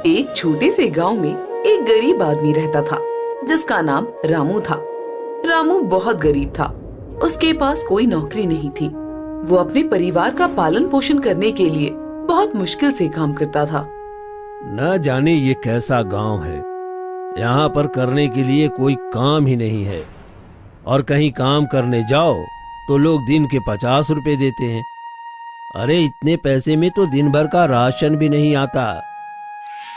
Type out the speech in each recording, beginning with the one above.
एक छोटे से गांव में एक गरीब आदमी रहता था जिसका नाम रामू था। रामू बहुत गरीब था। उसके पास कोई नौकरी नहीं थी। वो अपने परिवार का पालन पोषण करने के लिए बहुत मुश्किल से काम करता था। न जाने ये कैसा गांव है, यहाँ पर करने के लिए कोई काम ही नहीं है, और कहीं काम करने जाओ तो लोग दिन के 50 रुपए देते हैं। अरे इतने पैसे में तो दिन भर का राशन भी नहीं आता।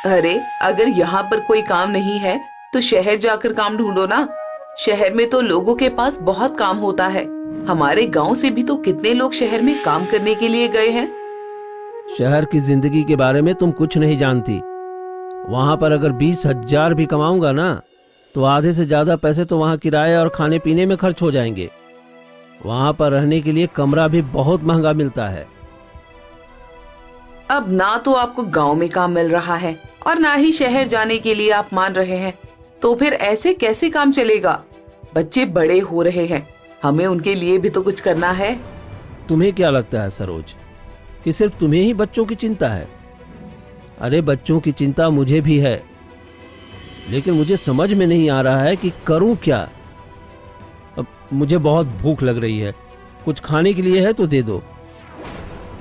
अरे अगर यहाँ पर कोई काम नहीं है तो शहर जाकर काम ढूंढो ना। शहर में तो लोगों के पास बहुत काम होता है। हमारे गांव से भी तो कितने लोग शहर में काम करने के लिए गए हैं। शहर की जिंदगी के बारे में तुम कुछ नहीं जानती। वहां पर अगर 20,000 भी कमाऊंगा ना तो आधे से ज्यादा पैसे तो वहां किराए और खाने पीने में खर्च हो जाएंगे। वहां पर रहने के लिए कमरा भी बहुत महंगा मिलता है। अब ना तो आपको गांव में काम मिल रहा है और ना ही शहर जाने के लिए आप मान रहे हैं, तो फिर ऐसे कैसे काम चलेगा। बच्चे बड़े हो रहे हैं, हमें उनके लिए भी तो कुछ करना है। तुम्हें क्या लगता है सरोज कि सिर्फ तुम्हें ही बच्चों की चिंता है? अरे बच्चों की चिंता मुझे भी है, लेकिन मुझे समझ में नहीं आ रहा है कि करूं क्या। अब मुझे बहुत भूख लग रही है, कुछ खाने के लिए है तो दे दो।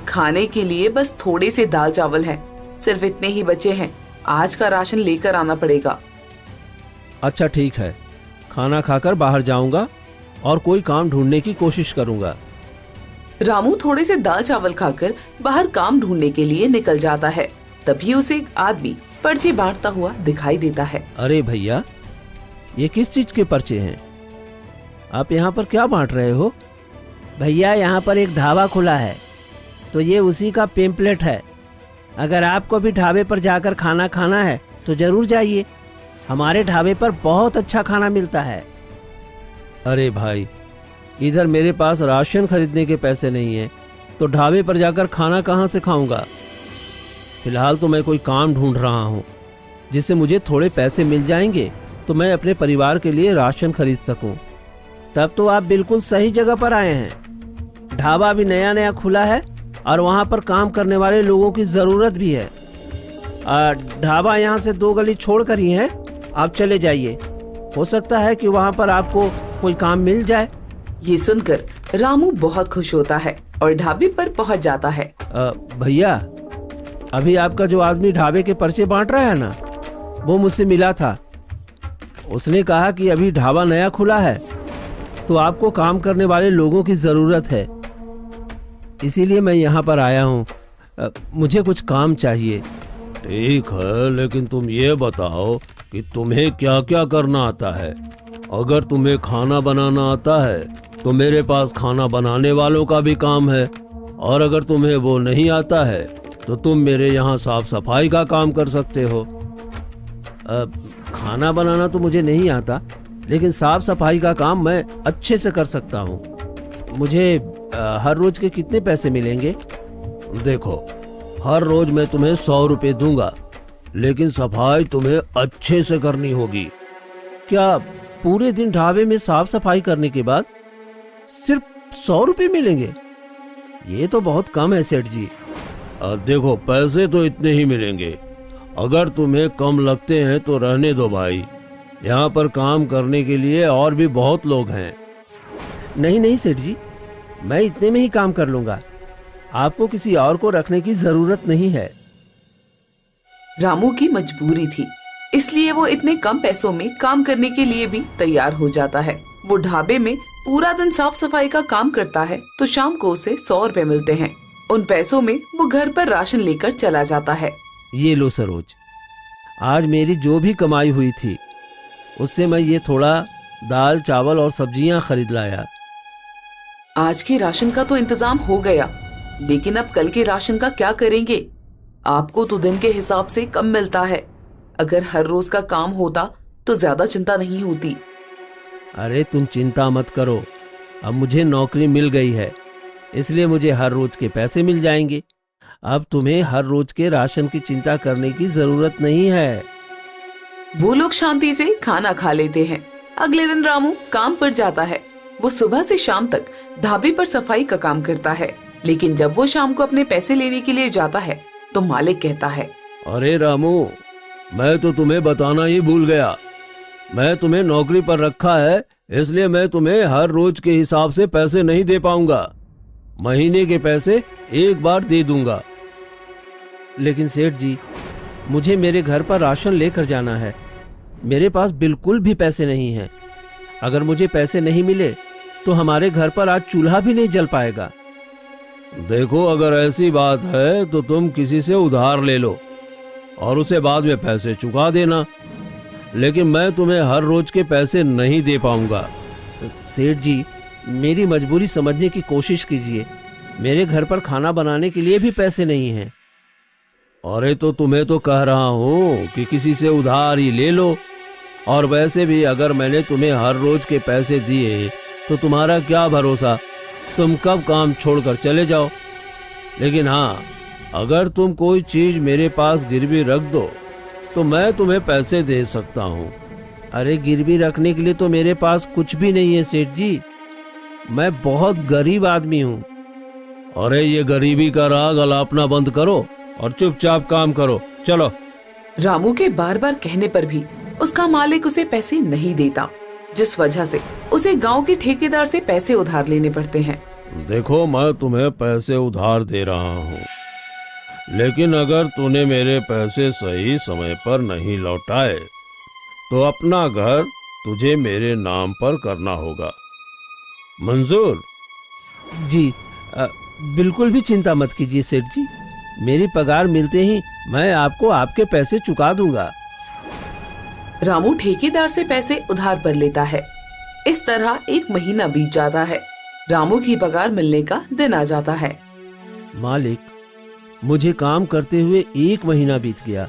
खाने के लिए बस थोड़े से दाल चावल हैं, सिर्फ इतने ही बचे हैं। आज का राशन लेकर आना पड़ेगा। अच्छा ठीक है, खाना खाकर बाहर जाऊंगा और कोई काम ढूंढने की कोशिश करूंगा। रामू थोड़े से दाल चावल खाकर बाहर काम ढूंढने के लिए निकल जाता है। तभी उसे एक आदमी पर्चे बांटता हुआ दिखाई देता है। अरे भैया, ये किस चीज के पर्चे हैं? आप यहाँ पर क्या बांट रहे हो? भैया यहाँ पर एक ढाबा खुला है, तो ये उसी का पेम्पलेट है। अगर आपको भी ढाबे पर जाकर खाना खाना है तो जरूर जाइए। हमारे ढाबे पर बहुत अच्छा खाना मिलता है। अरे भाई, इधर मेरे पास राशन खरीदने के पैसे नहीं हैं, तो ढाबे पर जाकर खाना कहाँ से खाऊंगा। फिलहाल तो मैं कोई काम ढूंढ रहा हूँ जिससे मुझे थोड़े पैसे मिल जाएंगे तो मैं अपने परिवार के लिए राशन खरीद सकूं। तब तो आप बिल्कुल सही जगह पर आए हैं। ढाबा भी नया नया खुला है और वहाँ पर काम करने वाले लोगों की जरूरत भी है। ढाबा यहाँ से 2 गली छोड़कर ही है, आप चले जाइए। हो सकता है कि वहाँ पर आपको कोई काम मिल जाए। ये सुनकर रामू बहुत खुश होता है और ढाबे पर पहुँच जाता है। भैया, अभी आपका जो आदमी ढाबे के पर्चे बांट रहा है ना, वो मुझसे मिला था। उसने कहा कि अभी ढाबा नया खुला है तो आपको काम करने वाले लोगों की जरूरत है, इसीलिए मैं यहाँ पर आया हूँ। मुझे कुछ काम चाहिए। ठीक है, लेकिन तुम ये बताओ कि तुम्हें क्या क्या करना आता है। अगर तुम्हें खाना बनाना आता है तो मेरे पास खाना बनाने वालों का भी काम है, और अगर तुम्हें वो नहीं आता है तो तुम मेरे यहाँ साफ सफाई का काम कर सकते हो। खाना बनाना तो मुझे नहीं आता, लेकिन साफ सफाई का काम मैं अच्छे से कर सकता हूँ। मुझे हर रोज के कितने पैसे मिलेंगे? देखो, हर रोज मैं तुम्हें 100 रुपए दूंगा, लेकिन सफाई तुम्हें अच्छे से करनी होगी। क्या पूरे दिन ढाबे में साफ सफाई करने के बाद सिर्फ 100 रुपए मिलेंगे? ये तो बहुत कम है सेठ जी। देखो, पैसे तो इतने ही मिलेंगे। अगर तुम्हें कम लगते हैं तो रहने दो भाई, यहाँ पर काम करने के लिए और भी बहुत लोग हैं। नहीं नहीं सेठ जी, मैं इतने में ही काम कर लूंगा। आपको किसी और को रखने की जरूरत नहीं है। रामू की मजबूरी थी, इसलिए वो इतने कम पैसों में काम करने के लिए भी तैयार हो जाता है। वो ढाबे में पूरा दिन साफ सफाई का काम करता है तो शाम को उसे 100 रुपए मिलते हैं। उन पैसों में वो घर पर राशन लेकर चला जाता है। ये लो सरोज, आज मेरी जो भी कमाई हुई थी उससे मैं ये थोड़ा दाल चावल और सब्जियां खरीद लाया। आज के राशन का तो इंतजाम हो गया, लेकिन अब कल के राशन का क्या करेंगे? आपको तो दिन के हिसाब से कम मिलता है। अगर हर रोज का काम होता तो ज्यादा चिंता नहीं होती। अरे तुम चिंता मत करो, अब मुझे नौकरी मिल गई है, इसलिए मुझे हर रोज के पैसे मिल जाएंगे। अब तुम्हें हर रोज के राशन की चिंता करने की जरूरत नहीं है। वो लोग शांति से खाना खा लेते हैं। अगले दिन रामू काम पर जाता है। वो सुबह से शाम तक ढाबे पर सफाई का काम करता है, लेकिन जब वो शाम को अपने पैसे लेने के लिए जाता है तो मालिक कहता है, अरे रामू, मैं तो तुम्हें बताना ही भूल गया। मैं तुम्हें नौकरी पर रखा है, इसलिए मैं तुम्हें हर रोज के हिसाब से पैसे नहीं दे पाऊंगा। महीने के पैसे एक बार दे दूंगा। लेकिन सेठ जी, मुझे मेरे घर पर राशन लेकर जाना है। मेरे पास बिल्कुल भी पैसे नहीं हैं। अगर मुझे पैसे नहीं मिले तो हमारे घर पर आज चूल्हा भी नहीं जल पाएगा। देखो, अगर ऐसी बात है तो तुम किसी से उधार ले लो और उसे बाद में पैसे चुका देना, लेकिन मैं तुम्हें हर रोज के पैसे नहीं दे पाऊंगा। सेठ जी, मेरी मजबूरी समझने की कोशिश कीजिए। मेरे घर पर खाना बनाने के लिए भी पैसे नहीं हैं। अरे तो तुम्हें तो कह रहा हूँ कि किसी से उधार ही ले लो। और वैसे भी अगर मैंने तुम्हें हर रोज के पैसे दिए तो तुम्हारा क्या भरोसा, तुम कब काम छोड़कर चले जाओ। लेकिन हाँ, अगर तुम कोई चीज मेरे पास गिरवी रख दो तो मैं तुम्हें पैसे दे सकता हूँ। अरे गिरवी रखने के लिए तो मेरे पास कुछ भी नहीं है सेठ जी। मैं बहुत गरीब आदमी हूँ। अरे ये गरीबी का राग अलापना बंद करो और चुपचाप काम करो, चलो। रामू के बार बार कहने पर भी उसका मालिक उसे पैसे नहीं देता, जिस वजह से उसे गांव के ठेकेदार से पैसे उधार लेने पड़ते हैं। देखो, मैं तुम्हें पैसे उधार दे रहा हूँ, लेकिन अगर तूने मेरे पैसे सही समय पर नहीं लौटाए तो अपना घर तुझे मेरे नाम पर करना होगा। मंजूर? जी, बिल्कुल भी चिंता मत कीजिए सेठ जी। मेरी पगार मिलते ही मैं आपको आपके पैसे चुका दूंगा। रामू ठेकेदार से पैसे उधार पर लेता है। इस तरह एक महीना बीत जाता है। रामू की पगार मिलने का दिन आ जाता है। मालिक, मुझे काम करते हुए 1 महीना बीत गया।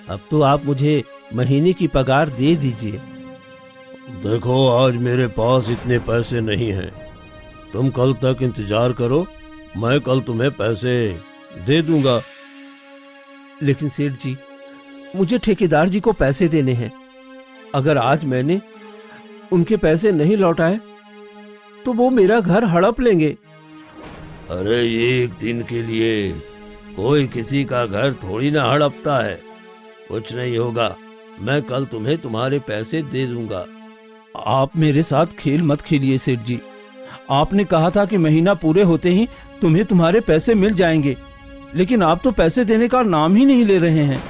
अब तो आप मुझे महीने की पगार दे दीजिए। देखो, आज मेरे पास इतने पैसे नहीं हैं। तुम कल तक इंतजार करो, मैं कल तुम्हें पैसे दे दूंगा। लेकिन सेठ जी, मुझे ठेकेदार जी को पैसे देने हैं। अगर आज मैंने उनके पैसे नहीं लौटाए तो वो मेरा घर हड़प लेंगे। अरे एक दिन के लिए कोई किसी का घर थोड़ी ना हड़पता है। कुछ नहीं होगा, मैं कल तुम्हें तुम्हारे पैसे दे दूंगा। आप मेरे साथ खेल मत खेलिए सेठ जी। आपने कहा था कि महीना पूरे होते ही तुम्हें तुम्हारे पैसे मिल जाएंगे, लेकिन आप तो पैसे देने का नाम ही नहीं ले रहे हैं।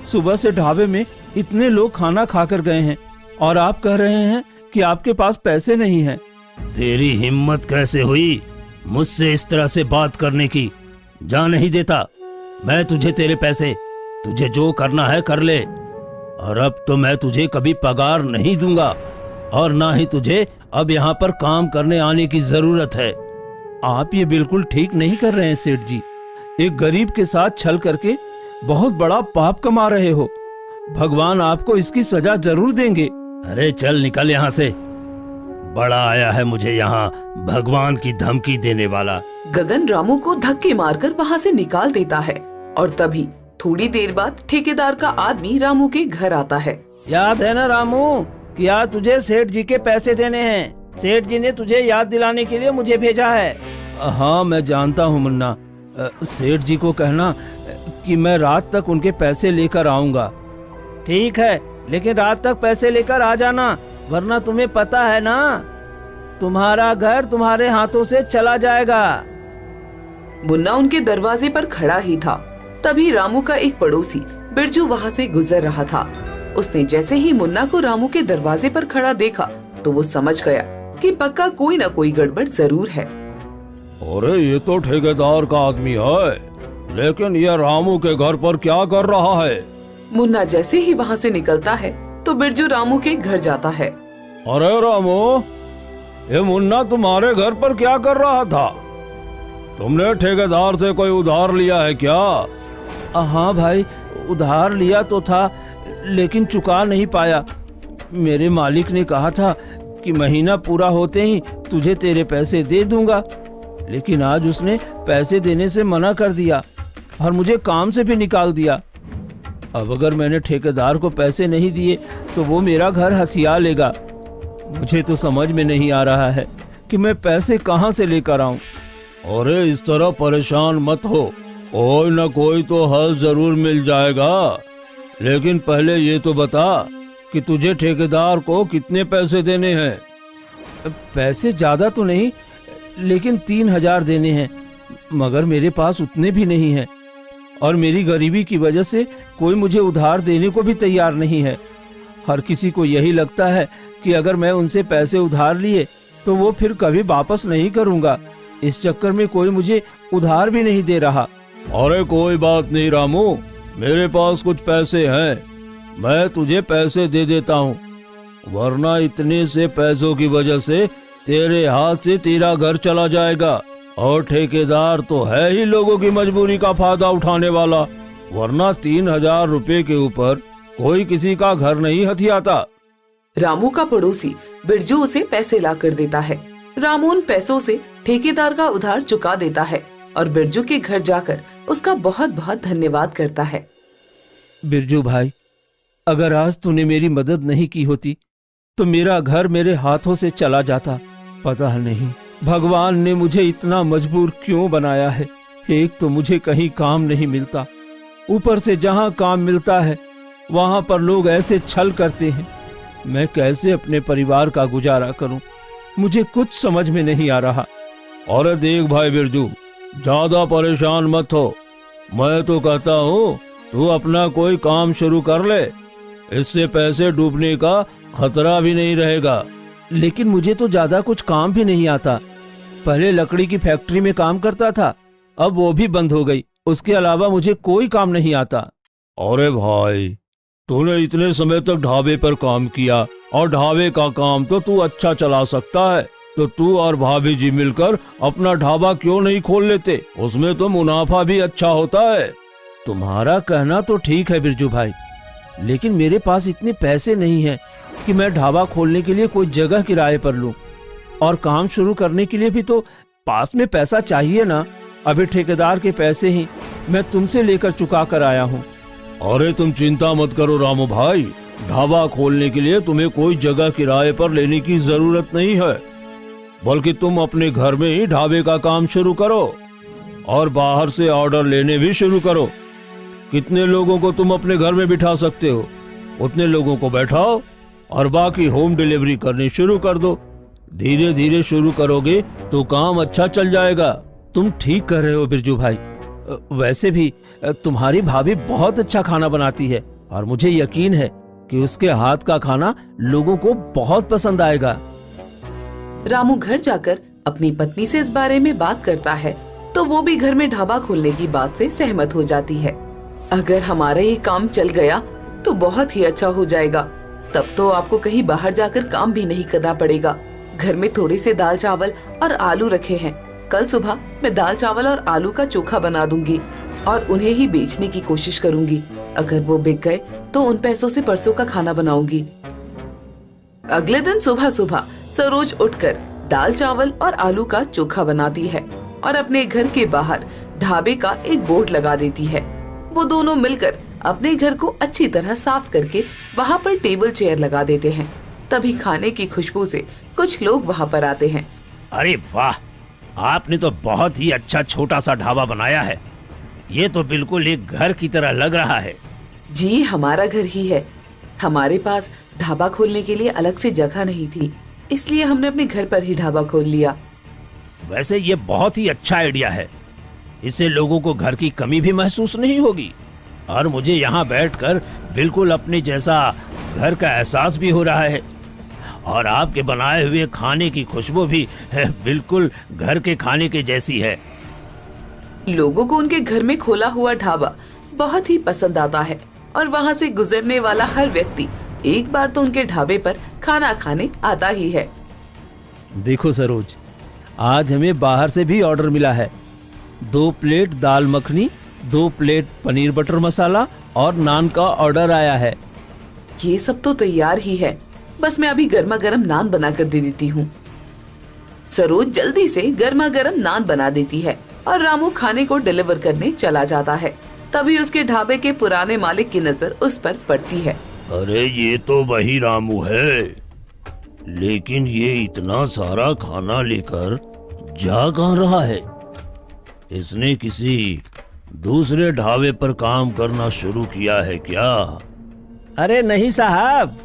सुबह से ढाबे में इतने लोग खाना खाकर गए हैं और आप कह रहे हैं कि आपके पास पैसे नहीं हैं। तेरी हिम्मत कैसे हुई मुझसे इस तरह से बात करने की? जा नहीं देता मैं तुझे तेरे पैसे। तुझे जो करना है कर ले। और अब तो मैं तुझे कभी पगार नहीं दूंगा और ना ही तुझे अब यहाँ पर काम करने आने की जरूरत है। आप ये बिल्कुल ठीक नहीं कर रहे हैं सेठ जी। एक गरीब के साथ छल करके बहुत बड़ा पाप कमा रहे हो। भगवान आपको इसकी सजा जरूर देंगे। अरे चल निकल यहाँ से। बड़ा आया है मुझे यहाँ भगवान की धमकी देने वाला। गगन रामू को धक्के मारकर वहाँ से निकाल देता है और तभी थोड़ी देर बाद ठेकेदार का आदमी रामू के घर आता है। याद है ना रामू, क्या तुझे सेठ जी के पैसे देने हैं? सेठ जी ने तुझे याद दिलाने के लिए मुझे भेजा है। हाँ, मैं जानता हूँ मुन्ना। सेठ जी को कहना कि मैं रात तक उनके पैसे लेकर आऊंगा। ठीक है, लेकिन रात तक पैसे लेकर आ जाना, वरना तुम्हें पता है ना, तुम्हारा घर तुम्हारे हाथों से चला जाएगा। मुन्ना उनके दरवाजे पर खड़ा ही था, तभी रामू का एक पड़ोसी बिरजू वहाँ से गुजर रहा था। उसने जैसे ही मुन्ना को रामू के दरवाजे पर खड़ा देखा तो वो समझ गया कि पक्का कोई न कोई गड़बड़ जरूर है। अरे ये तो ठेकेदार का आदमी है, लेकिन ये रामू के घर पर क्या कर रहा है? मुन्ना जैसे ही वहाँ से निकलता है तो बिरजू रामू के घर जाता है। अरे रामू, ये मुन्ना तुम्हारे घर पर क्या कर रहा था? तुमने ठेकेदार से कोई उधार लिया है क्या? हाँ भाई, उधार लिया तो था, लेकिन चुका नहीं पाया। मेरे मालिक ने कहा था कि महीना पूरा होते ही तुझे तेरे पैसे दे दूंगा, लेकिन आज उसने पैसे देने से मना कर दिया और मुझे काम से भी निकाल दिया। अब अगर मैंने ठेकेदार को पैसे नहीं दिए तो वो मेरा घर हथिया लेगा। मुझे तो समझ में नहीं आ रहा है कि मैं पैसे कहाँ से लेकर आऊं। अरे इस तरह परेशान मत हो, कोई न कोई तो हल जरूर मिल जाएगा। लेकिन पहले ये तो बता कि तुझे ठेकेदार को कितने पैसे देने हैं। पैसे ज्यादा तो नहीं, लेकिन 3,000 देने हैं, मगर मेरे पास उतने भी नहीं हैं और मेरी गरीबी की वजह से कोई मुझे उधार देने को भी तैयार नहीं है। हर किसी को यही लगता है कि अगर मैं उनसे पैसे उधार लिए तो वो फिर कभी वापस नहीं करूंगा। इस चक्कर में कोई मुझे उधार भी नहीं दे रहा। अरे कोई बात नहीं रामू, मेरे पास कुछ पैसे हैं, मैं तुझे पैसे दे देता हूँ, वरना इतने से पैसों की वजह से तेरे हाथ से तेरा घर चला जाएगा। और ठेकेदार तो है ही लोगों की मजबूरी का फायदा उठाने वाला, वरना 3,000 रुपए के ऊपर कोई किसी का घर नहीं हथियाता। रामू का पड़ोसी बिरजू उसे पैसे ला कर देता है। रामू उन पैसों से ठेकेदार का उधार चुका देता है और बिरजू के घर जाकर उसका बहुत बहुत धन्यवाद करता है। बिरजू भाई, अगर आज तूने मेरी मदद नहीं की होती तो मेरा घर मेरे हाथों से चला जाता। पता नहीं भगवान ने मुझे इतना मजबूर क्यों बनाया है। एक तो मुझे कहीं काम नहीं मिलता, ऊपर से जहां काम मिलता है वहां पर लोग ऐसे छल करते हैं। मैं कैसे अपने परिवार का गुजारा करूं, मुझे कुछ समझ में नहीं आ रहा। और देख भाई बिरजू, ज्यादा परेशान मत हो, मैं तो कहता हूँ तू अपना कोई काम शुरू कर ले, इससे पैसे डूबने का खतरा भी नहीं रहेगा। लेकिन मुझे तो ज्यादा कुछ काम भी नहीं आता। पहले लकड़ी की फैक्ट्री में काम करता था, अब वो भी बंद हो गई। उसके अलावा मुझे कोई काम नहीं आता। अरे भाई, तूने इतने समय तक ढाबे पर काम किया और ढाबे का काम तो तू अच्छा चला सकता है, तो तू और भाभी जी मिलकर अपना ढाबा क्यों नहीं खोल लेते? उसमें तो मुनाफा भी अच्छा होता है। तुम्हारा कहना तो ठीक है बिरजू भाई, लेकिन मेरे पास इतने पैसे नहीं हैं कि मैं ढाबा खोलने के लिए कोई जगह किराए पर लूं, और काम शुरू करने के लिए भी तो पास में पैसा चाहिए ना। अभी ठेकेदार के पैसे ही मैं तुमसे लेकर चुका कर आया हूँ। अरे तुम चिंता मत करो रामू भाई, ढाबा खोलने के लिए तुम्हें कोई जगह किराए पर लेने की जरूरत नहीं है, बल्कि तुम अपने घर में ही ढाबे का काम शुरू करो और बाहर से ऑर्डर लेने भी शुरू करो। कितने लोगों को तुम अपने घर में बिठा सकते हो, उतने लोगों को बैठाओ और बाकी होम डिलीवरी करनी शुरू कर दो। धीरे धीरे शुरू करोगे तो काम अच्छा चल जाएगा। तुम ठीक कर रहे हो बिरजू भाई। वैसे भी तुम्हारी भाभी बहुत अच्छा खाना बनाती है और मुझे यकीन है कि उसके हाथ का खाना लोगों को बहुत पसंद आएगा। रामू घर जाकर अपनी पत्नी से इस बारे में बात करता है तो वो भी घर में ढाबा खोलने की बात से सहमत हो जाती है। अगर हमारा ये काम चल गया तो बहुत ही अच्छा हो जाएगा, तब तो आपको कहीं बाहर जाकर काम भी नहीं करना पड़ेगा। घर में थोड़े से दाल चावल और आलू रखे हैं, कल सुबह मैं दाल चावल और आलू का चोखा बना दूंगी और उन्हें ही बेचने की कोशिश करूंगी। अगर वो बिक गए तो उन पैसों से परसों का खाना बनाऊंगी। अगले दिन सुबह सुबह सरोज उठकर दाल चावल और आलू का चोखा बनाती है और अपने घर के बाहर ढाबे का एक बोर्ड लगा देती है। वो दोनों मिलकर अपने घर को अच्छी तरह साफ करके वहाँ पर टेबल चेयर लगा देते हैं। तभी खाने की खुशबू से कुछ लोग वहाँ पर आते हैं। अरे वाह, आपने तो बहुत ही अच्छा छोटा सा ढाबा बनाया है। ये तो बिल्कुल एक घर की तरह लग रहा है। जी, हमारा घर ही है। हमारे पास ढाबा खोलने के लिए अलग से जगह नहीं थी, इसलिए हमने अपने घर पर ही ढाबा खोल लिया। वैसे ये बहुत ही अच्छा आइडिया है, इससे लोगों को घर की कमी भी महसूस नहीं होगी और मुझे यहाँ बैठकर बिल्कुल अपने जैसा घर का एहसास भी हो रहा है। और आपके बनाए हुए खाने की खुशबू भी बिल्कुल घर के खाने के जैसी है। लोगों को उनके घर में खोला हुआ ढाबा बहुत ही पसंद आता है और वहाँ से गुजरने वाला हर व्यक्ति एक बार तो उनके ढाबे पर खाना खाने आता ही है। देखो सरोज, आज हमें बाहर से भी ऑर्डर मिला है। 2 प्लेट दाल मखनी, 2 प्लेट पनीर बटर मसाला और नान का ऑर्डर आया है। ये सब तो तैयार ही है, बस मैं अभी गर्मा गर्म नान बना कर दे देती हूँ। सरोज जल्दी से गर्मा गर्म नान बना देती है और रामू खाने को डिलीवर करने चला जाता है। तभी उसके ढाबे के पुराने मालिक की नजर उस पर पड़ती है। अरे ये तो वही रामू है, लेकिन ये इतना सारा खाना लेकर जा कहाँ रहा है? इसने किसी दूसरे ढाबे पर काम करना शुरू किया है क्या? अरे नहीं साहब,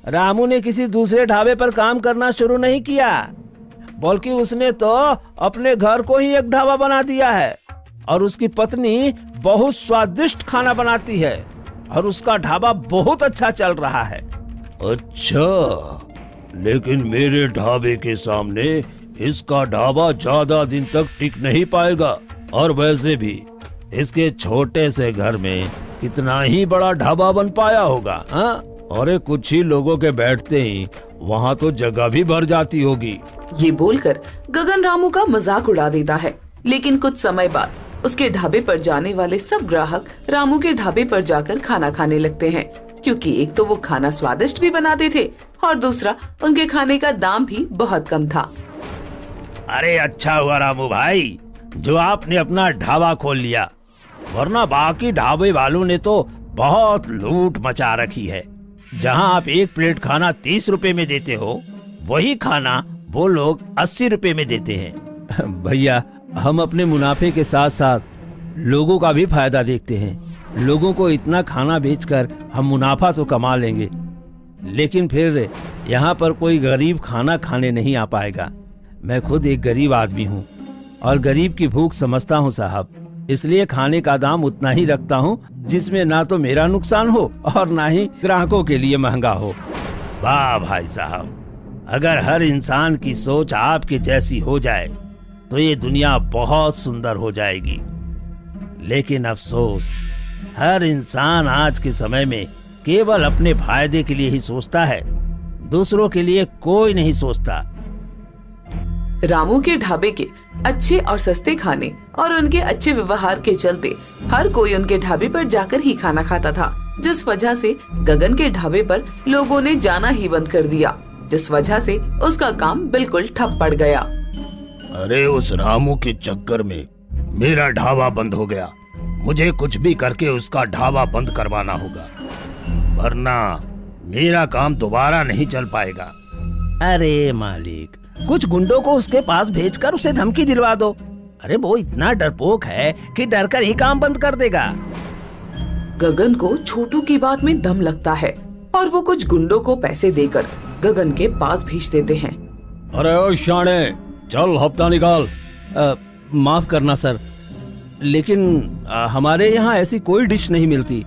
रामू ने किसी दूसरे ढाबे पर काम करना शुरू नहीं किया, बल्कि उसने तो अपने घर को ही एक ढाबा बना दिया है। और उसकी पत्नी बहुत स्वादिष्ट खाना बनाती है और उसका ढाबा बहुत अच्छा चल रहा है। अच्छा, लेकिन मेरे ढाबे के सामने इसका ढाबा ज्यादा दिन तक टिक नहीं पाएगा। और वैसे भी इसके छोटे से घर में कितना ही बड़ा ढाबा बन पाया होगा। हाँ, और कुछ ही लोगों के बैठते ही वहाँ तो जगह भी भर जाती होगी। ये बोलकर गगन रामू का मजाक उड़ा देता है। लेकिन कुछ समय बाद उसके ढाबे पर जाने वाले सब ग्राहक रामू के ढाबे पर जाकर खाना खाने लगते हैं, क्योंकि एक तो वो खाना स्वादिष्ट भी बनाते थे और दूसरा उनके खाने का दाम भी बहुत कम था। अरे अच्छा हुआ रामू भाई जो आपने अपना ढाबा खोल लिया, वरना बाकी ढाबे वालों ने तो बहुत लूट मचा रखी है। जहां आप एक प्लेट खाना 30 रुपए में देते हो, वही खाना वो लोग 80 रुपए में देते हैं। भैया, हम अपने मुनाफे के साथ साथ लोगों का भी फायदा देखते हैं। लोगों को इतना खाना बेचकर हम मुनाफा तो कमा लेंगे, लेकिन फिर यहाँ पर कोई गरीब खाना खाने नहीं आ पाएगा। मैं खुद एक गरीब आदमी हूँ और गरीब की भूख समझता हूँ साहब, इसलिए खाने का दाम उतना ही रखता हूँ जिसमें ना तो मेरा नुकसान हो और ना ही ग्राहकों के लिए महंगा हो। वाह भाई साहब, अगर हर इंसान की सोच आपके जैसी हो जाए तो ये दुनिया बहुत सुंदर हो जाएगी। लेकिन अफसोस, हर इंसान आज के समय में केवल अपने फायदे के लिए ही सोचता है, दूसरों के लिए कोई नहीं सोचता। रामू के ढाबे के अच्छे और सस्ते खाने और उनके अच्छे व्यवहार के चलते हर कोई उनके ढाबे पर जाकर ही खाना खाता था, जिस वजह से गगन के ढाबे पर लोगों ने जाना ही बंद कर दिया, जिस वजह से उसका काम बिल्कुल ठप पड़ गया। अरे उस रामू के चक्कर में मेरा ढाबा बंद हो गया। मुझे कुछ भी करके उसका ढाबा बंद करवाना होगा, वरना मेरा काम दोबारा नहीं चल पाएगा। अरे मालिक, कुछ गुंडों को उसके पास भेजकर उसे धमकी दिलवा दो। अरे वो इतना डरपोक है कि डरकर ही काम बंद कर देगा। गगन को छोटू की बात में दम लगता है और वो कुछ गुंडों को पैसे देकर गगन के पास भेज देते हैं। अरे ओ शाणे, चल हफ्ता निकाल। माफ करना सर, लेकिन हमारे यहाँ ऐसी कोई डिश नहीं मिलती।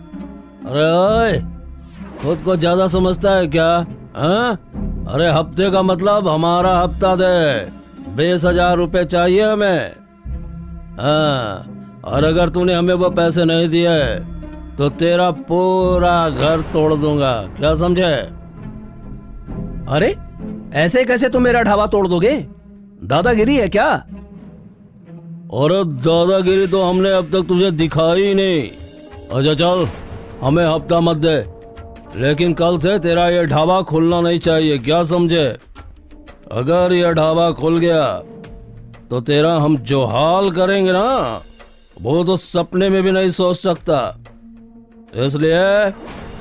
अरे ओए, खुद को ज्यादा समझता है क्या? अरे हफ्ते का मतलब हमारा हफ्ता दे, 20,000 रुपए चाहिए हमें। और अगर तूने हमें वो पैसे नहीं दिए तो तेरा पूरा घर तोड़ दूंगा, क्या समझे? अरे ऐसे कैसे तुम मेरा ढाबा तोड़ दोगे? दादागिरी है क्या? और दादागिरी तो हमने अब तक तुझे दिखाई ही नहीं। अच्छा चल, हमें हफ्ता मत दे, लेकिन कल से तेरा ये ढाबा खुलना नहीं चाहिए, क्या समझे? अगर ये ढाबा खुल गया तो तेरा हम जो हाल करेंगे ना, वो तो सपने में भी नहीं सोच सकता। इसलिए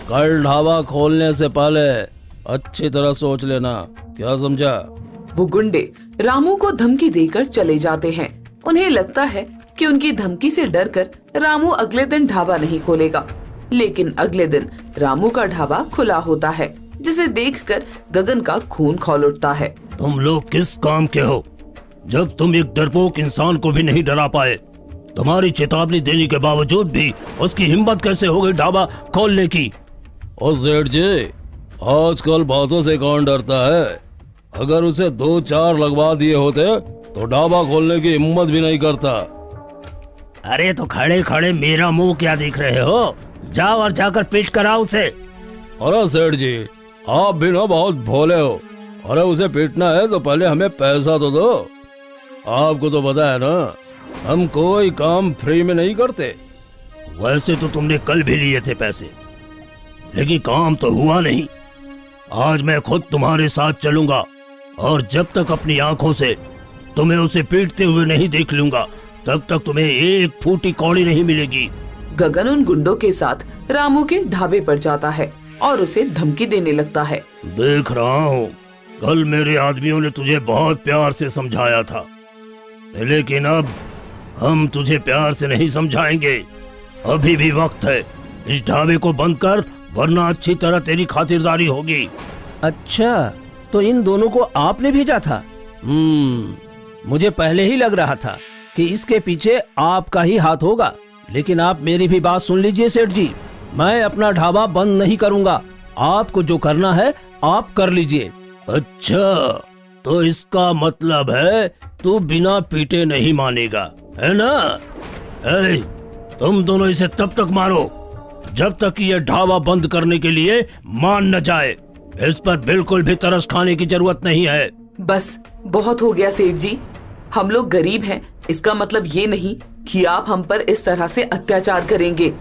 कल ढाबा खोलने से पहले अच्छी तरह सोच लेना, क्या समझा? वो गुंडे रामू को धमकी देकर चले जाते हैं। उन्हें लगता है कि उनकी धमकी से डरकर रामू अगले दिन ढाबा नहीं खोलेगा, लेकिन अगले दिन रामू का ढाबा खुला होता है, जिसे देखकर गगन का खून खौल उठता है। तुम लोग किस काम के हो जब तुम एक डरपोक इंसान को भी नहीं डरा पाए? तुम्हारी चेतावनी देने के बावजूद भी उसकी हिम्मत कैसे हो गई ढाबा खोलने की? और सेठ जी, आजकल बातों से कौन डरता है? अगर उसे 2-4 लगवा दिए होते तो ढाबा खोलने की हिम्मत भी नहीं करता। अरे तो खड़े खड़े मेरा मुंह क्या देख रहे हो? जाओ और जाकर पीट कर आओ उसे। अरे सेठ जी, आप भी ना बहुत भोले हो। अरे उसे पीटना है तो पहले हमें पैसा तो दो। आपको तो पता है ना, हम कोई काम फ्री में नहीं करते। वैसे तो तुमने कल भी लिए थे पैसे, लेकिन काम तो हुआ नहीं। आज मैं खुद तुम्हारे साथ चलूंगा और जब तक अपनी आंखों से तुम्हें उसे पीटते हुए नहीं देख लूंगा, तब तक तुम्हें एक फूटी कौड़ी नहीं मिलेगी। गगन उन गुंडों के साथ रामू के ढाबे पर जाता है और उसे धमकी देने लगता है। देख रहा हूँ, कल मेरे आदमियों ने तुझे बहुत प्यार से समझाया था, लेकिन अब हम तुझे प्यार से नहीं समझाएंगे। अभी भी वक्त है, इस ढाबे को बंद कर वरना अच्छी तरह तेरी खातिरदारी होगी। अच्छा, तो इन दोनों को आपने भेजा था? मुझे पहले ही लग रहा था कि इसके पीछे आपका ही हाथ होगा। लेकिन आप मेरी भी बात सुन लीजिए सेठ जी, मैं अपना ढाबा बंद नहीं करूंगा। आपको जो करना है आप कर लीजिए। अच्छा, तो इसका मतलब है तू बिना पीटे नहीं मानेगा, है ना? तुम दोनों इसे तब तक मारो जब तक कि ये ढाबा बंद करने के लिए मान न जाए। इस पर बिल्कुल भी तरस खाने की जरूरत नहीं है। बस बहुत हो गया सेठ जी, हम लोग गरीब हैं, इसका मतलब ये नहीं कि आप हम पर इस तरह से अत्याचार करेंगे।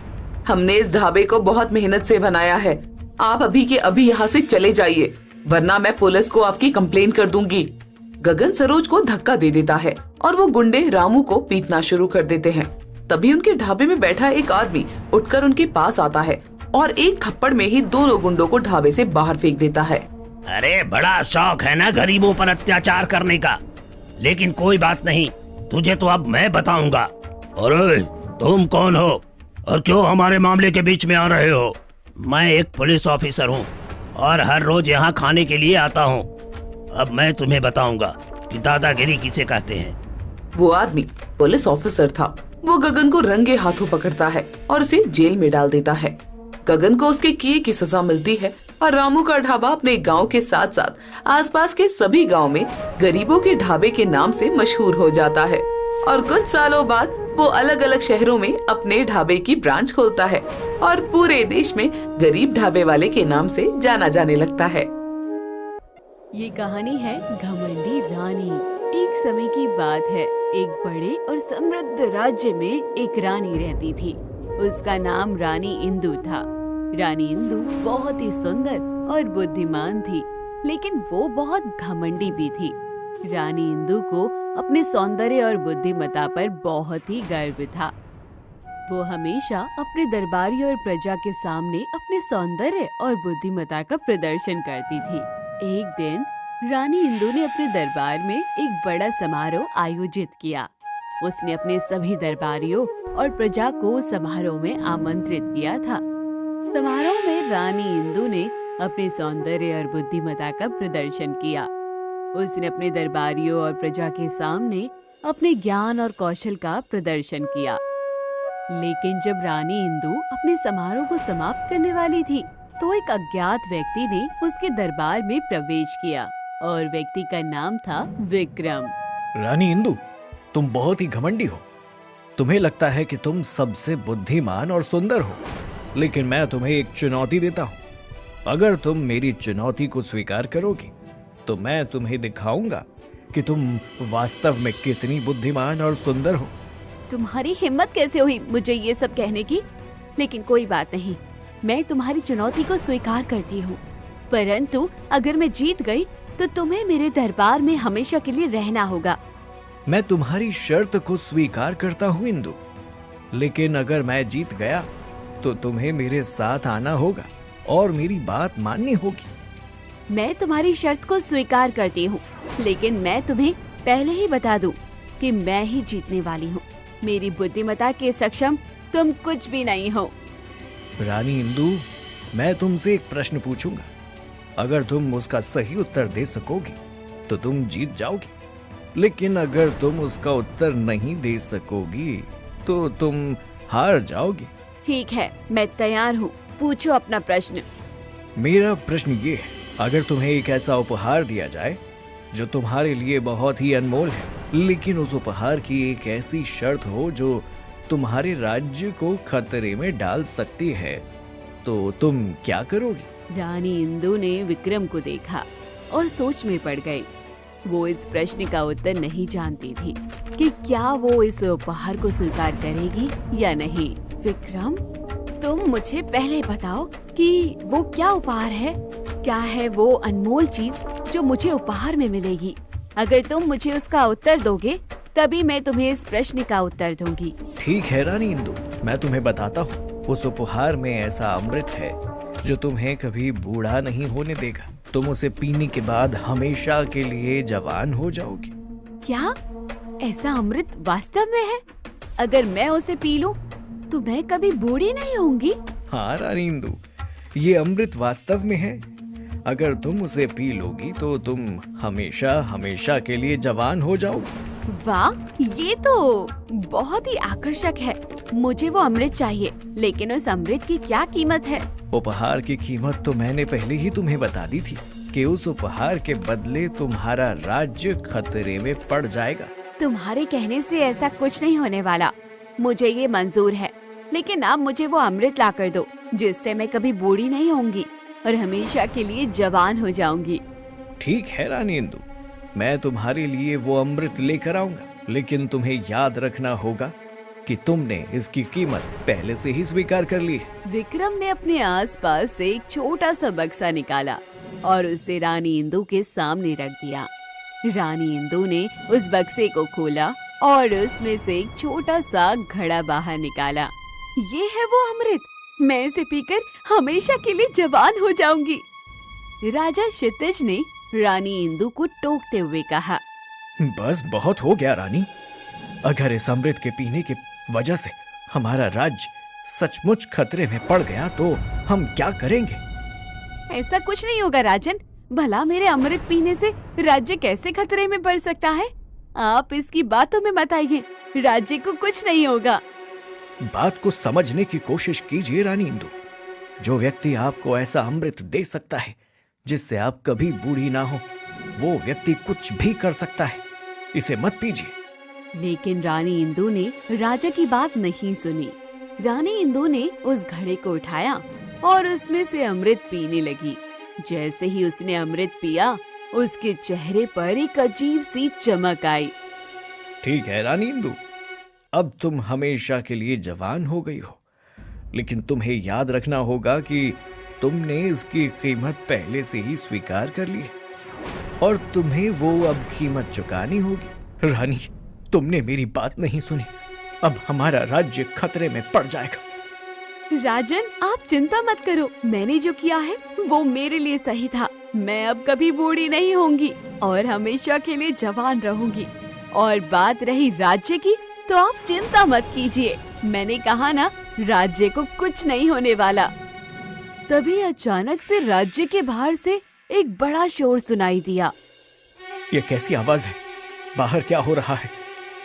हमने इस ढाबे को बहुत मेहनत से बनाया है। आप अभी के अभी यहाँ से चले जाइए, वरना मैं पुलिस को आपकी कंप्लेंट कर दूंगी। गगन सरोज को धक्का दे देता है और वो गुंडे रामू को पीटना शुरू कर देते हैं। तभी उनके ढाबे में बैठा एक आदमी उठकर उनके पास आता है और एक थप्पड़ में ही दोनों गुंडों को ढाबे से बाहर फेंक देता है। अरे बड़ा शौक है ना गरीबों पर अत्याचार करने का, लेकिन कोई बात नहीं, तुझे तो अब मैं बताऊंगा। अरे तुम कौन हो और क्यों हमारे मामले के बीच में आ रहे हो? मैं एक पुलिस ऑफिसर हूँ और हर रोज यहाँ खाने के लिए आता हूँ। अब मैं तुम्हें बताऊंगा कि दादागिरी किसे कहते हैं। वो आदमी पुलिस ऑफिसर था। वो गगन को रंगे हाथों पकड़ता है और उसे जेल में डाल देता है। गगन को उसके किए की सजा मिलती है और रामू का ढाबा अपने गांव के साथ साथ आसपास के सभी गांव में गरीबों के ढाबे के नाम से मशहूर हो जाता है। और कुछ सालों बाद वो अलग अलग शहरों में अपने ढाबे की ब्रांच खोलता है और पूरे देश में गरीब ढाबे वाले के नाम से जाना जाने लगता है। ये कहानी है घमंडी रानी। एक समय की बात है, एक बड़े और समृद्ध राज्य में एक रानी रहती थी। उसका नाम रानी इंदु था। रानी इंदु बहुत ही सुंदर और बुद्धिमान थी, लेकिन वो बहुत घमंडी भी थी। रानी इंदु को अपने सौंदर्य और बुद्धिमत्ता पर बहुत ही गर्व था। वो हमेशा अपने दरबारी और प्रजा के सामने अपने सौंदर्य और बुद्धिमत्ता का प्रदर्शन करती थी। एक दिन रानी इंदु ने अपने दरबार में एक बड़ा समारोह आयोजित किया। उसने अपने सभी दरबारियों और प्रजा को समारोह में आमंत्रित किया था। समारोह में रानी इंदु ने अपने सौंदर्य और बुद्धिमत्ता का प्रदर्शन किया। उसने अपने दरबारियों और प्रजा के सामने अपने ज्ञान और कौशल का प्रदर्शन किया। लेकिन जब रानी इंदु अपने समारोह को समाप्त करने वाली थी, तो एक अज्ञात व्यक्ति ने उसके दरबार में प्रवेश किया और व्यक्ति का नाम था विक्रम। रानी इंदु, तुम बहुत ही घमंडी हो। तुम्हें लगता है कि तुम सबसे बुद्धिमान और सुंदर हो, लेकिन मैं तुम्हें एक चुनौती देता हूँ। अगर तुम मेरी चुनौती को स्वीकार करोगी तो मैं तुम्हें दिखाऊंगा कि तुम वास्तव में कितनी बुद्धिमान और सुंदर हो। तुम्हारी हिम्मत कैसे हुई मुझे ये सब कहने की? लेकिन कोई बात नहीं, मैं तुम्हारी चुनौती को स्वीकार करती हूँ। परंतु अगर मैं जीत गई तो तुम्हें मेरे दरबार में हमेशा के लिए रहना होगा। मैं तुम्हारी शर्त को स्वीकार करता हूँ इंदु, लेकिन अगर मैं जीत गया तो तुम्हें मेरे साथ आना होगा और मेरी बात माननी होगी। मैं तुम्हारी शर्त को स्वीकार करती हूँ, लेकिन मैं तुम्हें पहले ही बता दूं कि मैं ही जीतने वाली हूँ। मेरी बुद्धिमत्ता के सक्षम तुम कुछ भी नहीं हो। रानी इंदु, मैं तुमसे एक प्रश्न पूछूंगा। अगर तुम उसका सही उत्तर दे सकोगी तो तुम जीत जाओगी, लेकिन अगर तुम उसका उत्तर नहीं दे सकोगी तो तुम हार जाओगी। ठीक है, मैं तैयार हूँ, पूछो अपना प्रश्न। मेरा प्रश्न ये है, अगर तुम्हें एक ऐसा उपहार दिया जाए जो तुम्हारे लिए बहुत ही अनमोल है, लेकिन उस उपहार की एक ऐसी शर्त हो जो तुम्हारे राज्य को खतरे में डाल सकती है, तो तुम क्या करोगी? रानी इंदु ने विक्रम को देखा और सोच में पड़ गई। वो इस प्रश्न का उत्तर नहीं जानती थी कि क्या वो इस उपहार को स्वीकार करेगी या नहीं। विक्रम, तुम मुझे पहले बताओ कि वो क्या उपहार है? क्या है वो अनमोल चीज जो मुझे उपहार में मिलेगी? अगर तुम मुझे उसका उत्तर दोगे तभी मैं तुम्हें इस प्रश्न का उत्तर दूंगी। ठीक है रानी इंदु, मैं तुम्हें बताता हूँ। उस उपहार में ऐसा अमृत है जो तुम्हें कभी बूढ़ा नहीं होने देगा। तुम उसे पीने के बाद हमेशा के लिए जवान हो जाओगी। क्या ऐसा अमृत वास्तव में है? अगर मैं उसे पी लूं तो मैं कभी बूढ़ी नहीं होंगी? हाँ रानी इंदु, ये अमृत वास्तव में है। अगर तुम उसे पी लोगी तो तुम हमेशा हमेशा के लिए जवान हो जाओगी। वाह, ये तो बहुत ही आकर्षक है। मुझे वो अमृत चाहिए, लेकिन उस अमृत की क्या कीमत है? उपहार की कीमत तो मैंने पहले ही तुम्हें बता दी थी कि उस उपहार के बदले तुम्हारा राज्य खतरे में पड़ जाएगा। तुम्हारे कहने से ऐसा कुछ नहीं होने वाला। मुझे ये मंजूर है, लेकिन आप मुझे वो अमृत ला कर दो जिससे मैं कभी बूढ़ी नहीं होंगी और हमेशा के लिए जवान हो जाऊंगी। ठीक है रानी इंदु, मैं तुम्हारे लिए वो अमृत लेकर आऊंगा, लेकिन तुम्हें याद रखना होगा कि तुमने इसकी कीमत पहले से ही स्वीकार कर ली है। विक्रम ने अपने आसपास से एक छोटा सा बक्सा निकाला और उसे रानी इंदु के सामने रख दिया। रानी इंदु ने उस बक्से को खोला और उसमें से एक छोटा सा घड़ा बाहर निकाला। ये है वो अमृत, मैं इसे पीकर हमेशा के लिए जवान हो जाऊंगी। राजा क्षितिज ने रानी इंदु को टोकते हुए कहा, बस बहुत हो गया रानी। अगर इस अमृत के पीने की वजह से हमारा राज्य सचमुच खतरे में पड़ गया तो हम क्या करेंगे? ऐसा कुछ नहीं होगा राजन। भला मेरे अमृत पीने से राज्य कैसे खतरे में पड़ सकता है? आप इसकी बातों में मत आइए, राज्य को कुछ नहीं होगा। बात को समझने की कोशिश कीजिए रानी इंदु। जो व्यक्ति आपको ऐसा अमृत दे सकता है जिससे आप कभी बूढ़ी ना हो, वो व्यक्ति कुछ भी कर सकता है। इसे मत पीजिए। लेकिन रानी इंदु ने राजा की बात नहीं सुनी। रानी इंदु ने उस घड़े को उठाया और उसमें से अमृत पीने लगी। जैसे ही उसने अमृत पिया, उसके चेहरे पर एक अजीब सी चमक आई। ठीक है रानी इंदु, अब तुम हमेशा के लिए जवान हो गई हो, लेकिन तुम्हें याद रखना होगा कि तुमने इसकी कीमत पहले से ही स्वीकार कर ली है और तुम्हें वो अब कीमत चुकानी होगी। रानी, तुमने मेरी बात नहीं सुनी। अब हमारा राज्य खतरे में पड़ जाएगा। राजन, आप चिंता मत करो। मैंने जो किया है वो मेरे लिए सही था। मैं अब कभी बूढ़ी नहीं होंगी और हमेशा के लिए जवान रहूंगी। और बात रही राज्य की, तो आप चिंता मत कीजिए। मैंने कहा ना, राज्य को कुछ नहीं होने वाला। तभी अचानक से राज्य के बाहर से एक बड़ा शोर सुनाई दिया। ये कैसी आवाज है? बाहर क्या हो रहा है?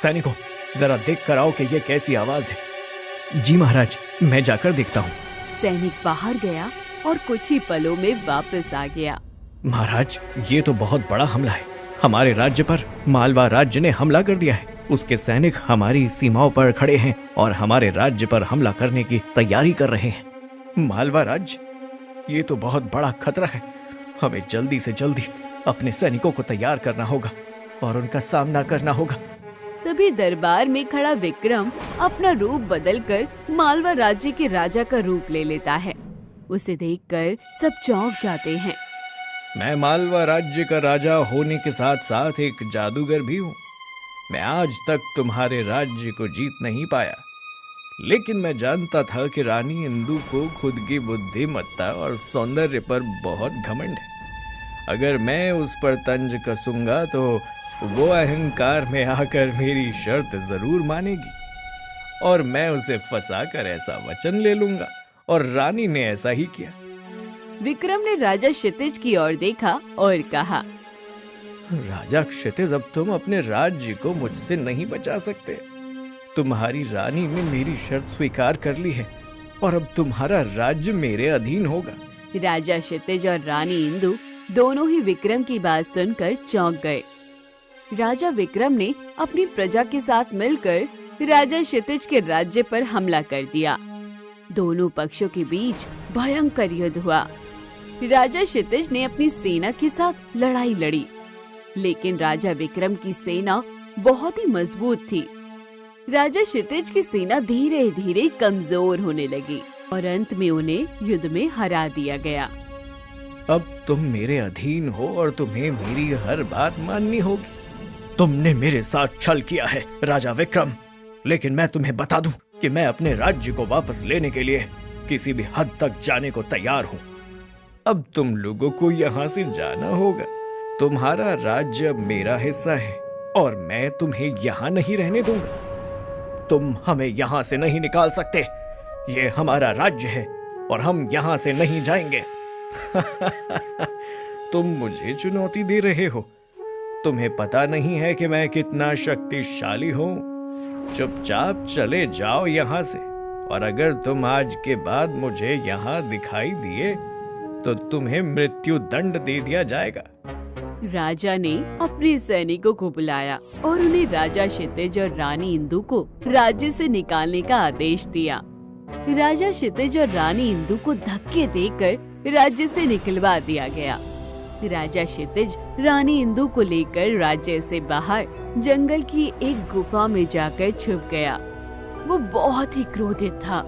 सैनिकों, जरा देख कर आओ कि ये कैसी आवाज है। जी महाराज, मैं जाकर देखता हूँ। सैनिक बाहर गया और कुछ ही पलों में वापस आ गया। महाराज, ये तो बहुत बड़ा हमला है। हमारे राज्य पर मालवा राज्य ने हमला कर दिया है। उसके सैनिक हमारी सीमाओं पर खड़े हैं और हमारे राज्य पर हमला करने की तैयारी कर रहे हैं। मालवा राज्य, ये तो बहुत बड़ा खतरा है। हमें जल्दी से जल्दी अपने सैनिकों को तैयार करना होगा और उनका सामना करना होगा। तभी दरबार में खड़ा विक्रम अपना रूप बदलकर मालवा राज्य के राजा का रूप ले लेता है। उसे देखकर सब चौंक जाते हैं। मैं मालवा राज्य का राजा होने के साथ साथ एक जादूगर भी हूँ। मैं आज तक तुम्हारे राज्य को जीत नहीं पाया, लेकिन मैं जानता था कि रानी इंदु को खुद की बुद्धिमत्ता और सौंदर्य पर बहुत घमंड है। अगर मैं उस पर तंज कसूंगा तो वो अहंकार में आकर मेरी शर्त जरूर मानेगी और मैं उसे फंसाकर ऐसा वचन ले लूंगा। और रानी ने ऐसा ही किया। विक्रम ने राजा क्षितिज की ओर देखा और कहा, राजा क्षितिज, अब तुम अपने राज्य को मुझसे नहीं बचा सकते। तुम्हारी रानी ने मेरी शर्त स्वीकार कर ली है और अब तुम्हारा राज्य मेरे अधीन होगा। राजा क्षितिज और रानी इंदु दोनों ही विक्रम की बात सुनकर चौंक गए। राजा विक्रम ने अपनी प्रजा के साथ मिलकर राजा क्षितिज के राज्य पर हमला कर दिया। दोनों पक्षों के बीच भयंकर युद्ध हुआ। राजा क्षितिज ने अपनी सेना के साथ लड़ाई लड़ी, लेकिन राजा विक्रम की सेना बहुत ही मजबूत थी। राजा क्षितिज की सेना धीरे धीरे कमजोर होने लगी और अंत में उन्हें युद्ध में हरा दिया गया। अब तुम मेरे अधीन हो और तुम्हें मेरी हर बात माननी होगी। तुमने मेरे साथ छल किया है राजा विक्रम, लेकिन मैं तुम्हें बता दूं कि मैं अपने राज्य को वापस लेने के लिए किसी भी हद तक जाने को तैयार हूँ। अब तुम लोगों को यहाँ से जाना होगा। तुम्हारा राज्य अब मेरा हिस्सा है और मैं तुम्हें यहाँ नहीं रहने दूंगा। तुम हमें यहाँ से नहीं निकाल सकते। ये हमारा राज्य है और हम यहाँ से नहीं जाएंगे। तुम मुझे चुनौती दे रहे हो? तुम्हें पता नहीं है कि मैं कितना शक्तिशाली हूँ? चुपचाप चले जाओ यहाँ से, और अगर तुम आज के बाद मुझे यहाँ दिखाई दिए तो तुम्हें मृत्यु दंड दे दिया जाएगा। राजा ने अपने सैनिकों को बुलाया और उन्हें राजा क्षितिज और रानी इंदु को राज्य से निकालने का आदेश दिया। राजा क्षितिज और रानी इंदु को धक्के देकर राज्य से निकलवा दिया गया। राजा क्षितिज रानी इंदु को लेकर राज्य से बाहर जंगल की एक गुफा में जाकर छुप गया। वो बहुत ही क्रोधित था।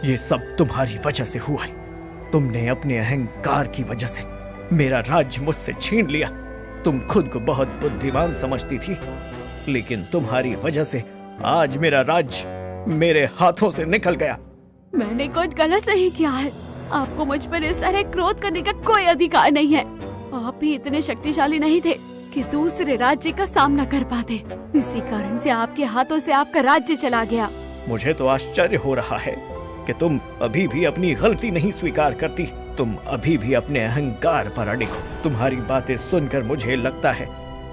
ये सब तुम्हारी वजह से हुआ है। तुमने अपने अहंकार की वजह से मेरा राज्य मुझसे छीन लिया। तुम खुद को बहुत बुद्धिमान समझती थी, लेकिन तुम्हारी वजह से आज मेरा राज्य मेरे हाथों से निकल गया। मैंने कुछ गलत नहीं किया है। आपको मुझ पर इस तरह क्रोध करने का कोई अधिकार नहीं है। आप भी इतने शक्तिशाली नहीं थे कि दूसरे राज्य का सामना कर पाते। इसी कारण से आपके हाथों से आपका राज्य चला गया। मुझे तो आश्चर्य हो रहा है कि तुम अभी भी अपनी गलती नहीं स्वीकार करती। तुम अभी भी अपने अहंकार पर अड़िग हो। तुम्हारी बातें सुनकर मुझे लगता है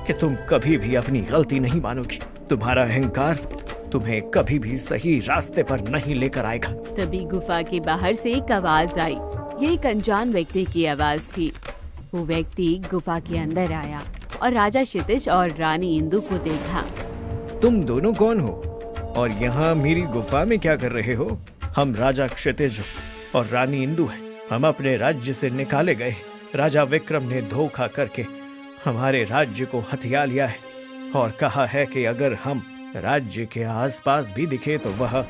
कि तुम कभी भी अपनी गलती नहीं मानोगी। तुम्हारा अहंकार तुम्हें कभी भी सही रास्ते पर नहीं लेकर आएगा। तभी गुफा के बाहर से एक आवाज आई। ये एक अनजान व्यक्ति की आवाज थी। वो व्यक्ति गुफा के अंदर आया और राजा क्षितिज और रानी इंदु को देखा। तुम दोनों कौन हो और यहाँ मेरी गुफा में क्या कर रहे हो? हम राजा क्षितिज और रानी इंदु हैं। हम अपने राज्य से निकाले गए। राजा विक्रम ने धोखा करके हमारे राज्य को हथिया लिया है और कहा है कि अगर हम राज्य के आसपास भी दिखे तो वह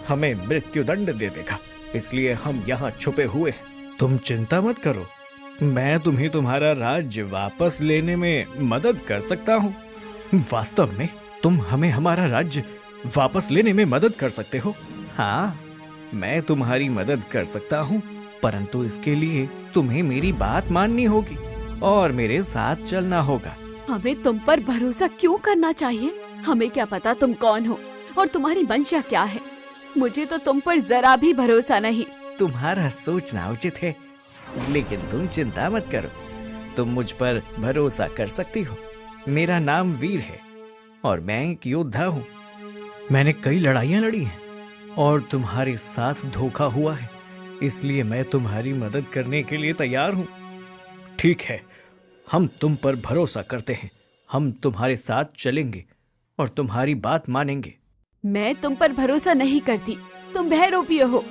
हमें मृत्यु दंड दे देगा। इसलिए हम यहाँ छुपे हुए हैं। तुम चिंता मत करो, मैं तुम्हें तुम्हारा राज्य वापस लेने में मदद कर सकता हूँ। वास्तव में तुम हमें हमारा राज्य वापस लेने में मदद कर सकते हो? हाँ, मैं तुम्हारी मदद कर सकता हूँ, परंतु इसके लिए तुम्हें मेरी बात माननी होगी और मेरे साथ चलना होगा। हमें तुम पर भरोसा क्यों करना चाहिए? हमें क्या पता तुम कौन हो और तुम्हारी मंशा क्या है। मुझे तो तुम पर जरा भी भरोसा नहीं। तुम्हारा सोचना उचित है, लेकिन तुम चिंता मत करो। तुम मुझ पर भरोसा कर सकती हो। मेरा नाम वीर है और मैं एक योद्धा हूँ। मैंने कई लड़ाइयाँ लड़ी हैं और तुम्हारे साथ धोखा हुआ है, इसलिए मैं तुम्हारी मदद करने के लिए तैयार हूँ। ठीक है, हम तुम पर भरोसा करते हैं। हम तुम्हारे साथ चलेंगे और तुम्हारी बात मानेंगे। मैं तुम पर भरोसा नहीं करती। तुम बहरूपी हो।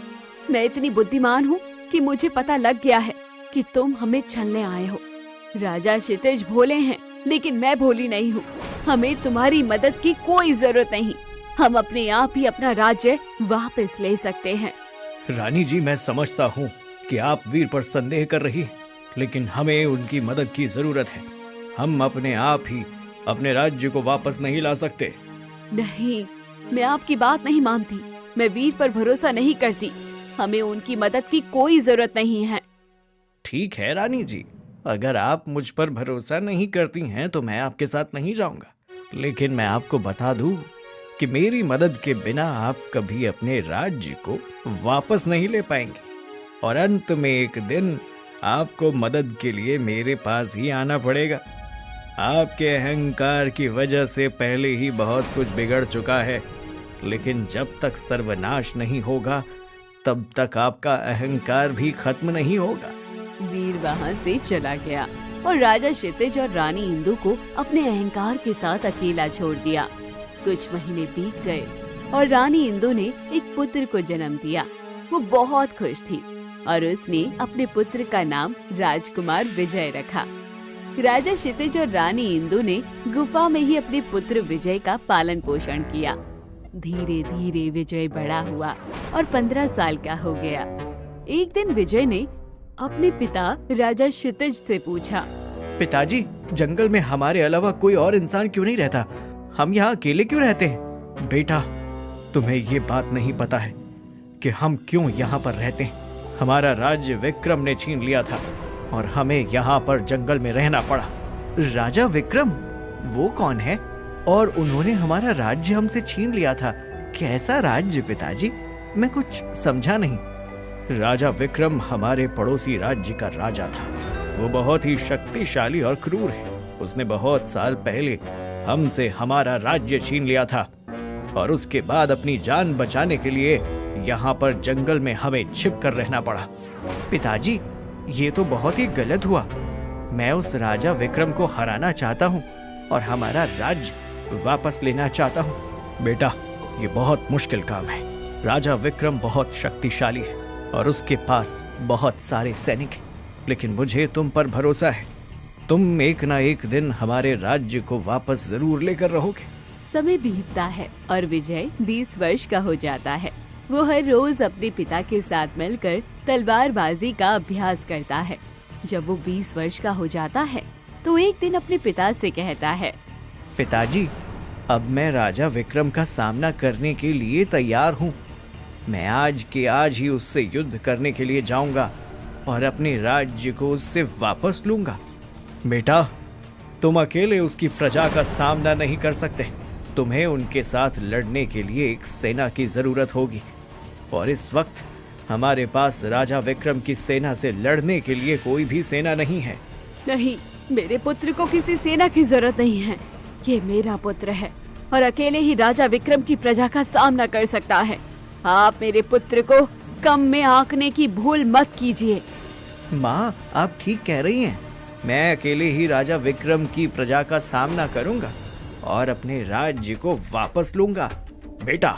मैं इतनी बुद्धिमान हूँ कि मुझे पता लग गया है कि तुम हमें छलने आए हो। राजा क्षितिज भोले हैं, लेकिन मैं भोली नहीं हूँ। हमें तुम्हारी मदद की कोई जरूरत नहीं। हम अपने आप ही अपना राज्य वापस ले सकते हैं। रानी जी, मैं समझता हूँ कि आप वीर पर संदेह कर रही हैं, लेकिन हमें उनकी मदद की जरूरत है। हम अपने आप ही अपने राज्य को वापस नहीं ला सकते। नहीं, मैं आपकी बात नहीं मानती। मैं वीर पर भरोसा नहीं करती। हमें उनकी मदद की कोई जरूरत नहीं है। ठीक है रानी जी, अगर आप मुझ पर भरोसा नहीं करती हैं तो मैं आपके साथ नहीं जाऊंगा, लेकिन मैं आपको बता दूं कि मेरी मदद के बिना आप कभी अपने राज्य को वापस नहीं ले पाएंगे और अंत में एक दिन आपको मदद के लिए मेरे पास ही आना पड़ेगा। आपके अहंकार की वजह से पहले ही बहुत कुछ बिगड़ चुका है, लेकिन जब तक सर्वनाश नहीं होगा तब तक आपका अहंकार भी खत्म नहीं होगा। वीर वहाँ से चला गया और राजा क्षितिज और रानी इंदु को अपने अहंकार के साथ अकेला छोड़ दिया। कुछ महीने बीत गए और रानी इंदु ने एक पुत्र को जन्म दिया। वो बहुत खुश थी और उसने अपने पुत्र का नाम राजकुमार विजय रखा। राजा क्षितिज और रानी इंदु ने गुफा में ही अपने पुत्र विजय का पालन पोषण किया। धीरे धीरे विजय बड़ा हुआ और 15 साल का हो गया। एक दिन विजय ने अपने पिता राजा क्षितिज से पूछा, पिताजी, जंगल में हमारे अलावा कोई और इंसान क्यों नहीं रहता? हम यहाँ अकेले क्यों रहते हैं? बेटा, तुम्हें ये बात नहीं पता है कि हम क्यों यहाँ पर रहते हैं। हमारा राज्य विक्रम ने छीन लिया था और हमें यहाँ पर जंगल में रहना पड़ा। राजा विक्रम? वो कौन है? और उन्होंने हमारा राज्य हमसे छीन लिया था। कैसा राज्य पिताजी? मैं कुछ समझा नहीं। राजा विक्रम हमारे पड़ोसी राज्य का राजा था। वो बहुत ही शक्तिशाली और क्रूर है। उसने बहुत साल पहले हमसे हमारा राज्य छीन लिया था और उसके बाद अपनी जान बचाने के लिए यहाँ पर जंगल में हमें छिप कर रहना पड़ा। पिताजी, ये तो बहुत ही गलत हुआ। मैं उस राजा विक्रम को हराना चाहता हूँ और हमारा राज्य वापस लेना चाहता हूँ। बेटा, ये बहुत मुश्किल काम है। राजा विक्रम बहुत शक्तिशाली है और उसके पास बहुत सारे सैनिक हैं, लेकिन मुझे तुम पर भरोसा है। तुम एक ना एक दिन हमारे राज्य को वापस जरूर लेकर रहोगे। समय बीतता है और विजय 20 वर्ष का हो जाता है। वो हर रोज अपने पिता के साथ मिलकर तलवारबाजी का अभ्यास करता है। जब वो 20 वर्ष का हो जाता है तो एक दिन अपने पिता से कहता है, पिताजी, अब मैं राजा विक्रम का सामना करने के लिए तैयार हूँ। मैं आज के आज ही उससे युद्ध करने के लिए जाऊंगा और अपने राज्य को उससे वापस लूंगा। बेटा, तुम अकेले उसकी प्रजा का सामना नहीं कर सकते। तुम्हें उनके साथ लड़ने के लिए एक सेना की जरूरत होगी और इस वक्त हमारे पास राजा विक्रम की सेना से लड़ने के लिए कोई भी सेना नहीं है। नहीं, मेरे पुत्र को किसी सेना की जरूरत नहीं है। ये मेरा पुत्र है और अकेले ही राजा विक्रम की प्रजा का सामना कर सकता है। आप मेरे पुत्र को कम में आंकने की भूल मत कीजिए। माँ, आप ठीक कह रही हैं। मैं अकेले ही राजा विक्रम की प्रजा का सामना करूंगा और अपने राज्य को वापस लूंगा। बेटा,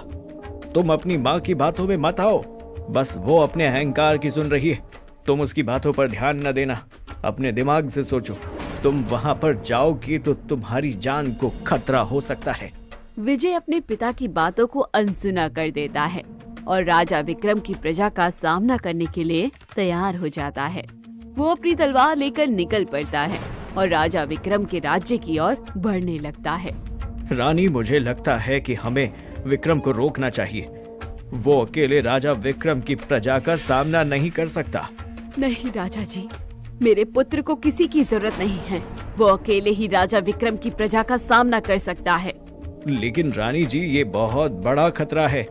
तुम अपनी माँ की बातों में मत आओ। बस वो अपने अहंकार की सुन रही है। तुम उसकी बातों पर ध्यान न देना। अपने दिमाग से सोचो। तुम वहाँ पर जाओगी तो तुम्हारी जान को खतरा हो सकता है। विजय अपने पिता की बातों को अनसुना कर देता है और राजा विक्रम की प्रजा का सामना करने के लिए तैयार हो जाता है। वो अपनी तलवार लेकर निकल पड़ता है और राजा विक्रम के राज्य की ओर बढ़ने लगता है। रानी, मुझे लगता है कि हमें विक्रम को रोकना चाहिए। वो अकेले राजा विक्रम की प्रजा का सामना नहीं कर सकता। नहीं राजा जी, मेरे पुत्र को किसी की जरूरत नहीं है। वो अकेले ही राजा विक्रम की प्रजा का सामना कर सकता है। लेकिन रानी जी, ये बहुत बड़ा खतरा है।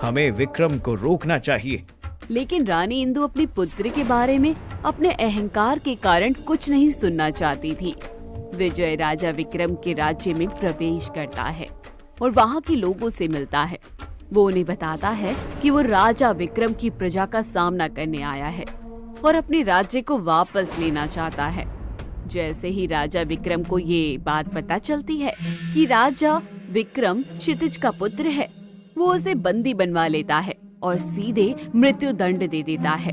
हमें विक्रम को रोकना चाहिए। लेकिन रानी इंदु अपने पुत्र के बारे में अपने अहंकार के कारण कुछ नहीं सुनना चाहती थी। विजय राजा विक्रम के राज्य में प्रवेश करता है और वहाँ के लोगों से मिलता है। वो उन्हें बताता है कि वो राजा विक्रम की प्रजा का सामना करने आया है और अपने राज्य को वापस लेना चाहता है। जैसे ही राजा विक्रम को ये बात पता चलती है कि राजा विक्रम क्षितिज का पुत्र है, वो उसे बंदी बनवा लेता है और सीधे मृत्यु दंड दे देता है।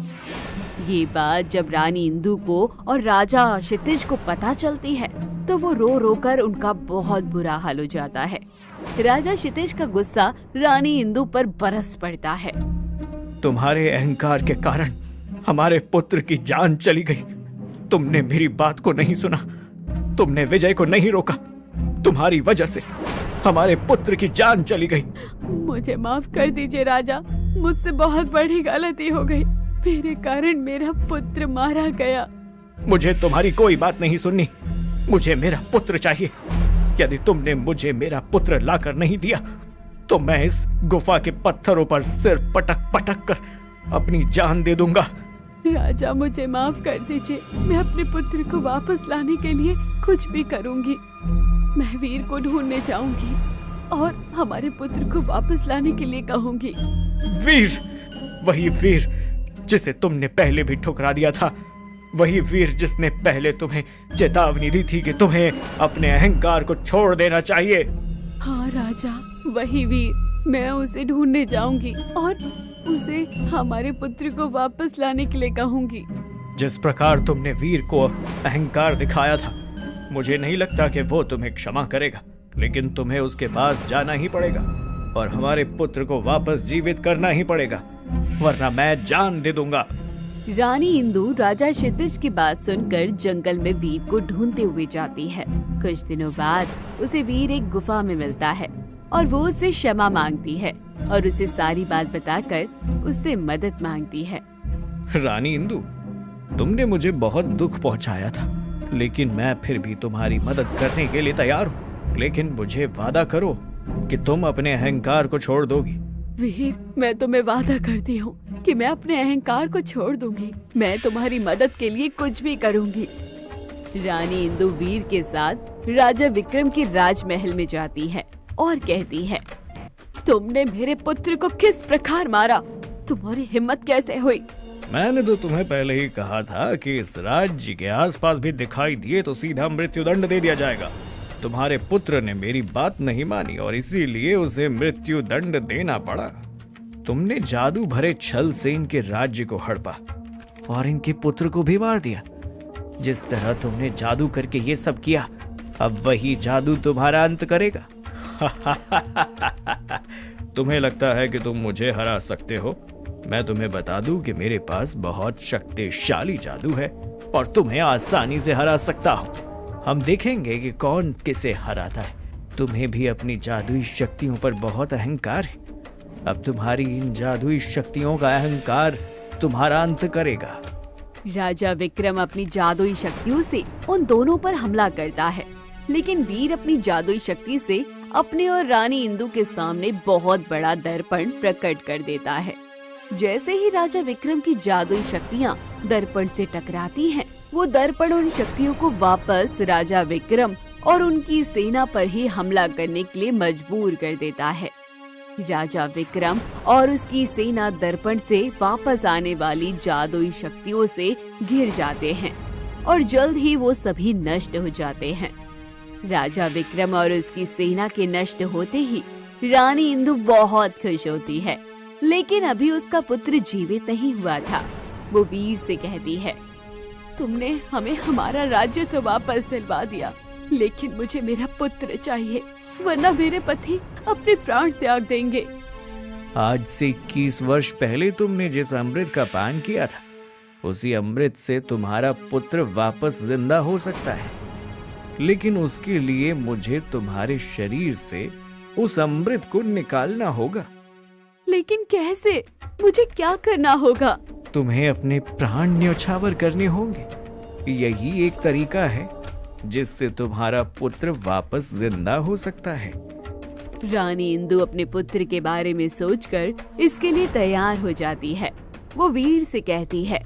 ये बात जब रानी इंदु को और राजा क्षितिज को पता चलती है तो वो रो रो कर उनका बहुत बुरा हाल हो जाता है। राजा क्षितिज का गुस्सा रानी इंदु पर बरस पड़ता है। तुम्हारे अहंकार के कारण हमारे पुत्र की जान चली गई। तुमने मेरी बात को नहीं सुना। तुमने विजय को नहीं रोका। तुम्हारी वजह से हमारे पुत्र की जान चली गई। मुझे माफ कर दीजिए राजा, मुझसे बहुत बड़ी गलती हो गई। मेरे कारण मेरा पुत्र मारा गया। मुझे तुम्हारी कोई बात नहीं सुननी। मुझे मेरा पुत्र चाहिए। यदि तुमने मुझे मेरा पुत्र लाकर नहीं दिया तो मैं इस गुफा के पत्थरों पर सिर पटक पटक कर अपनी जान दे दूंगा। राजा, मुझे माफ कर दीजिए। मैं अपने पुत्र को वापस लाने के लिए कुछ भी करूंगी। मैं वीर को ढूंढने जाऊंगी और हमारे पुत्र को वापस लाने के लिए कहूंगी। वीर? वही वीर जिसे तुमने पहले भी ठुकरा दिया था। वही वीर जिसने पहले तुम्हें चेतावनी दी थी कि तुम्हें अपने अहंकार को छोड़ देना चाहिए। हाँ राजा, वही वीर। मैं उसे ढूंढने जाऊंगी और उसे हमारे पुत्र को वापस लाने के लिए कहूंगी। जिस प्रकार तुमने वीर को अहंकार दिखाया था, मुझे नहीं लगता कि वो तुम्हें क्षमा करेगा। लेकिन तुम्हें उसके पास जाना ही पड़ेगा और हमारे पुत्र को वापस जीवित करना ही पड़ेगा, वरना मैं जान दे दूंगा। रानी इंदु राजा क्षितिज की बात सुनकर जंगल में वीर को ढूंढते हुए जाती है। कुछ दिनों बाद उसे वीर एक गुफा में मिलता है और वो उससे क्षमा मांगती है और उसे सारी बात बताकर उससे मदद मांगती है। रानी इंदु, तुमने मुझे बहुत दुख पहुंचाया था, लेकिन मैं फिर भी तुम्हारी मदद करने के लिए तैयार हूँ। लेकिन मुझे वादा करो कि तुम अपने अहंकार को छोड़ दोगी। वीर, मैं तुम्हें वादा करती हूँ कि मैं अपने अहंकार को छोड़ दूंगी। मैं तुम्हारी मदद के लिए कुछ भी करूंगी। रानी इंदु वीर के साथ राजा विक्रम के राजमहल में जाती है और कहती है, तुमने मेरे पुत्र को किस प्रकार मारा? तुम्हारी हिम्मत कैसे हुई? मैंने तो तुम्हें पहले ही कहा था कि इस राज्य के आसपास भी दिखाई दिए तो सीधा मृत्युदंड दे दिया जाएगा। तुम्हारे पुत्र ने मेरी बात नहीं मानी और इसीलिए उसे मृत्युदंड देना पड़ा। तुमने जादू भरे छल से इनके राज्य को हड़पा और इनके पुत्र को भी मार दिया। जिस तरह तुमने जादू करके ये सब किया, अब वही जादू तुम्हारा अंत करेगा। तुम्हें लगता है कि तुम मुझे हरा सकते हो? मैं तुम्हें बता दूं कि मेरे पास बहुत शक्तिशाली जादू है और तुम्हें आसानी से हरा सकता हूं। हम देखेंगे कि कौन किसे हराता है। तुम्हें भी अपनी जादुई शक्तियों पर बहुत अहंकार है। अब तुम्हारी इन जादुई शक्तियों का अहंकार तुम्हारा अंत करेगा। राजा विक्रम अपनी जादुई शक्तियों से उन दोनों पर हमला करता है, लेकिन वीर अपनी जादुई शक्ति से अपने और रानी इंदु के सामने बहुत बड़ा दर्पण प्रकट कर देता है। जैसे ही राजा विक्रम की जादुई शक्तियाँ दर्पण से टकराती हैं, वो दर्पण उन शक्तियों को वापस राजा विक्रम और उनकी सेना पर ही हमला करने के लिए मजबूर कर देता है। राजा विक्रम और उसकी सेना दर्पण से वापस आने वाली जादुई शक्तियों से घिर जाते हैं और जल्द ही वो सभी नष्ट हो जाते हैं। राजा विक्रम और उसकी सेना के नष्ट होते ही रानी इंदु बहुत खुश होती है, लेकिन अभी उसका पुत्र जीवित नहीं हुआ था। वो वीर से कहती है, तुमने हमें हमारा राज्य तो वापस दिलवा दिया, लेकिन मुझे मेरा पुत्र चाहिए, वरना मेरे पति अपने प्राण त्याग देंगे। आज से 21 वर्ष पहले तुमने जिस अमृत का पान किया था, उसी अमृत से तुम्हारा पुत्र वापस जिंदा हो सकता है, लेकिन उसके लिए मुझे तुम्हारे शरीर से उस अमृत को निकालना होगा। लेकिन कैसे? मुझे क्या करना होगा? तुम्हें अपने प्राण न्योछावर करने होंगे। यही एक तरीका है जिससे तुम्हारा पुत्र वापस जिंदा हो सकता है। रानी इंदु अपने पुत्र के बारे में सोचकर इसके लिए तैयार हो जाती है। वो वीर से कहती है,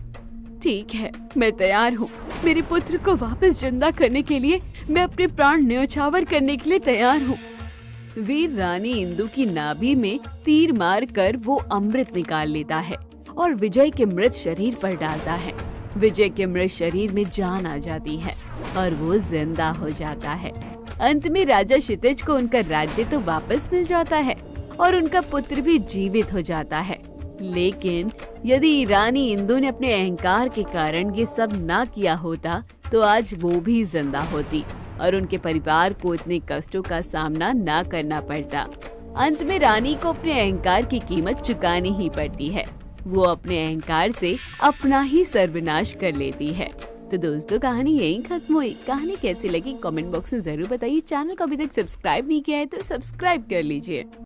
ठीक है, मैं तैयार हूँ। मेरे पुत्र को वापस जिंदा करने के लिए मैं अपने प्राण न्योछावर करने के लिए तैयार हूँ। वीर रानी इंदु की नाभि में तीर मार कर वो अमृत निकाल लेता है और विजय के मृत शरीर पर डालता है। विजय के मृत शरीर में जान आ जाती है और वो जिंदा हो जाता है। अंत में राजा क्षितिज को उनका राज्य तो वापस मिल जाता है और उनका पुत्र भी जीवित हो जाता है। लेकिन यदि रानी इंदु ने अपने अहंकार के कारण ये सब ना किया होता तो आज वो भी जिंदा होती और उनके परिवार को इतने कष्टों का सामना ना करना पड़ता। अंत में रानी को अपने अहंकार की कीमत चुकानी ही पड़ती है। वो अपने अहंकार से अपना ही सर्वनाश कर लेती है। तो दोस्तों, कहानी यहीं खत्म हुई। कहानी कैसी लगी कमेंट बॉक्स में जरूर बताइए। चैनल को अभी तक सब्सक्राइब नहीं किया है तो सब्सक्राइब कर लीजिए।